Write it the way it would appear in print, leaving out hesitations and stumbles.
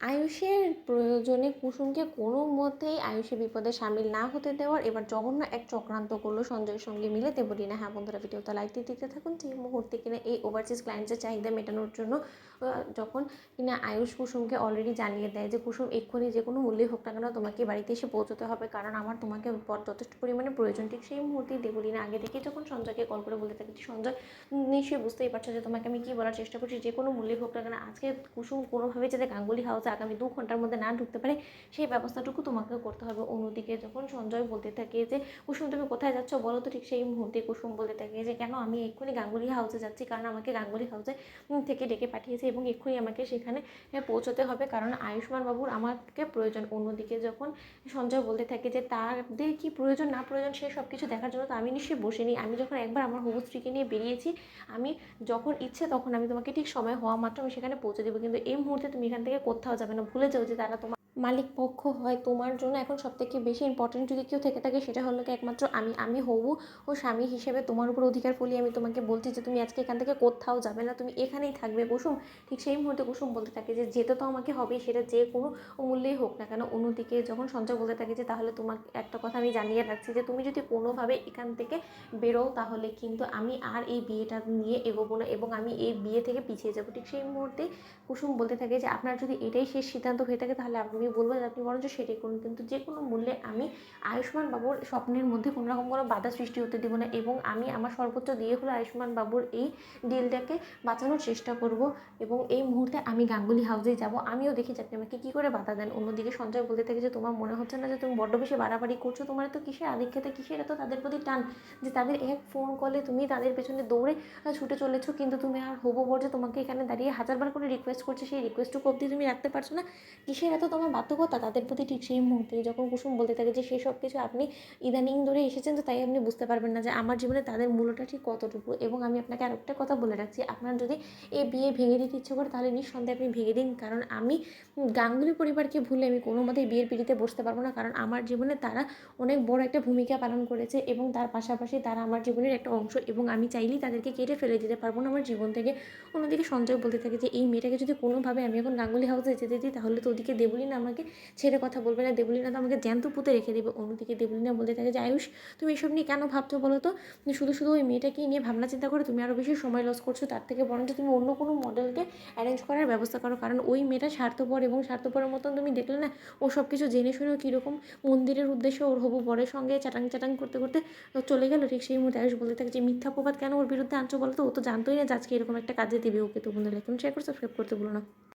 আয়ুষের প্রয়োজনে কুসুমকে কোনো মতেই আয়ুষের বিপদে শামিল না হতে দেওয়ার এবার জঘন্য এক চক্রান্ত করলো সঞ্জয়ের সঙ্গে মিলে দেবলীনা। হ্যাঁ বন্ধুরা, ভিডিওটা লাইক দিতে থাকুন। যে মুহূর্তে কিনা এই ওভারসিজ ক্লায়েন্টসের চাহিদা মেটানোর জন্য যখন কিনা আয়ুষ কুসুমকে অলরেডি জানিয়ে দেয় যে কুসুম এক্ষুনি যে কোনো মূল্যেই হোক না কেন তোমাকে বাড়িতে এসে পৌঁছতে হবে, কারণ আমার তোমাকে যথেষ্ট পরিমাণে প্রয়োজন, ঠিক সেই মুহূর্তেই দেবলীনা আগে থেকেই যখন সঞ্জয়কে কল করে বলতে থাকে, সঞ্জয় নিশ্চয়ই বুঝতেই পারছো যে তোমাকে আমি কী বলার চেষ্টা করছি, যে কোনো মূল্যেই হোক না কেন আজকে কুসুম কোনোভাবে যাতে গাঙ্গুলি হাউসে আগামী 2 ঘন্টার মধ্যে না ঢুকতে পারে সেই ব্যবস্থাটুকু তোমাকে করতে হবে। অন্যদিকে যখন সঞ্জয় বলতে থাকে যে কুসুম তুমি কোথায় যাচ্ছ বলো তো, ঠিক সেই মুহূর্তে কুসুম বলতে থাকে যে কেন আমি এক্ষুনি গাঙ্গুলি হাউসে যাচ্ছি, কারণ আমাকে গাঙ্গুলি হাউসে থেকে ডেকে পাঠিয়েছে এবং এক্ষুনি আমাকে সেখানে পৌঁছতে হবে, কারণ আয়ুষ্মান বাবুর আমাকে প্রয়োজন। অন্যদিকে যখন সঞ্জয় বলতে থাকে যে তাদের কি প্রয়োজন না প্রয়োজন সে সব কিছু দেখার জন্য তো আমি নিশ্চয়ই বসিনি, আমি যখন একবার আমার হবু স্ত্রীকে নিয়ে বেরিয়েছি, আমি যখন ইচ্ছে তখন আমি তোমাকে ঠিক সময় হওয়া মাত্র আমি সেখানে পৌঁছে দেবো, কিন্তু এই মুহূর্তে তুমি এখান থেকে কোথাও যাবে না। ভুলে যাও যে তারা তোমার মালিক পক্ষ হয়, তোমার জন্য এখন সবথেকে বেশি ইম্পর্টেন্ট যদি কেউ থেকে থাকে সেটা হলো কি একমাত্র আমি হবু ও স্বামী হিসেবে তোমার উপর অধিকার ফলিয়ে আমি তোমাকে বলছি যে তুমি আজকে এখান থেকে কোথাও যাবে না, তুমি এখানেই থাকবে কুসুম। ঠিক সেই মুহূর্তে কুসুম বলতে থাকে যে যেতে তো আমাকে হবেই, সেটা যে কোনো মূল্যেই হোক না কেন। অন্যদিকে যখন সঞ্জয় বলতে থাকে যে তাহলে তোমাকে একটা কথা আমি জানিয়ে রাখছি যে তুমি যদি কোনোভাবে এখান থেকে বেরো তাহলে কিন্তু আমি আর এই বিয়েটা নিয়ে এগোবো না এবং আমি এই বিয়ে থেকে পিছিয়ে যাবো। ঠিক সেই মুহূর্তে কুসুম বলতে থাকে যে আপনার যদি এটাই শেষ সিদ্ধান্ত হয়ে থাকে তাহলে আমি বলবো যে আপনি বরঞ্চ সেটাই করুন, কিন্তু যে কোনো মূল্যে আমি আয়ুষ্মান বাবুর স্বপ্নের মধ্যে কোনো রকম কোনো বাধা সৃষ্টি হতে দেবো না এবং আমি আমার সর্বোচ্চ দিয়ে হলো আয়ুষ্মান বাবুর এই ডিলটাকে বাঁচানোর চেষ্টা করব এবং এই মুহূর্তে আমি গাঙ্গুলি হাউসেই যাব, আমিও দেখি যে আপনি আমাকে কী করে বাধা দেন। অন্যদিকে সঞ্জয় বলতে থাকে যে তোমার মনে হচ্ছে না যে তুমি বড্ড বেশি বাড়াবাড়ি করছো, তোমার তো কিসের আধিক্যতা, কিসের এত তাদের প্রতি টান যে তাদের এক ফোন কলে তুমি তাদের পেছনে দৌড়ে ছুটে চলেছো, কিন্তু তুমি আর হবু বর যে তোমাকে এখানে দাঁড়িয়ে হাজারবার করে রিকোয়েস্ট করছে সেই রিকোয়েস্টটুকু অবধি তুমি রাখতে পারছো না, কিসের এত তোমার বাধ্যকতা তাদের প্রতি। ঠিক সেই মুহূর্তে যখন কুসুম বলতে থাকে যে সেই সব কিছু আপনি ইদানিং ধরে এসেছেন তো তাই আপনি বুঝতে পারবেন না যে আমার জীবনে তাদের মূল্যটা ঠিক কতটুকু। এবং আমি আপনাকে আরেকটা কথা বলে রাখছি, আপনার যদি এই বিয়ে ভেঙে দিতে ইচ্ছে করে তাহলে নিঃসন্দেহে আপনি ভেঙে দিন, কারণ আমি গাঙ্গুলি পরিবারকে ভুলে আমি কোনো মতেই বিয়ের পিড়িতে বসতে পারবো না, কারণ আমার জীবনে তারা অনেক বড় একটা ভূমিকা পালন করেছে এবং তার পাশাপাশি তারা আমার জীবনের একটা অংশ এবং আমি চাইলেই তাদেরকে কেটে ফেলে দিতে পারবো না আমার জীবন থেকে। অন্যদিকে সঞ্জয় বলতে থাকে যে এই মেয়েটাকে যদি কোনোভাবে আমি এখন গাঙ্গুলি হাউসে যেতে দিই তাহলে তো ওদিকে দেবলীনা আমাকে ছেড়ে কথা বলবে না, দেবলীনা তো আমাকে জ্যান্ত পুঁতে রেখে দেবে। অন্যদিকে দেবলীনা বলতে থাকে যে আয়ুষ তুমি এসব নিয়ে কেন ভাবছো বলো তো, শুধু শুধু ওই মেয়েটাকে নিয়ে ভাবনা চিন্তা করে তুমি আরও বেশি সময় লস করছো, তার থেকে বরঞ্চ তুমি অন্য কোনো মডেলকে অ্যারেঞ্জ করার ব্যবস্থা করো, কারণ ওই মেয়েটা স্বার্থপর এবং স্বার্থপরের মতন তুমি দেখলে না ও সব কিছু জেনে শুনেও কীরকম মন্দিরের উদ্দেশ্যে ওর হবু বরের সঙ্গে চাটাং চাটাং করতে করতে চলে গেল। ঠিক সেই মুহূর্তে আয়ুষ বলতে থাকে যে মিথ্যা প্রবাদ কেন ওর বিরুদ্ধে আনছো বলো তো, ও তো জানতোই না যে আজকে এরকম একটা কাজে দেবে ওকে। তো বন্ধুরা এখন শেয়ার করে সাবস্ক্রাইব করতে ভুলো না।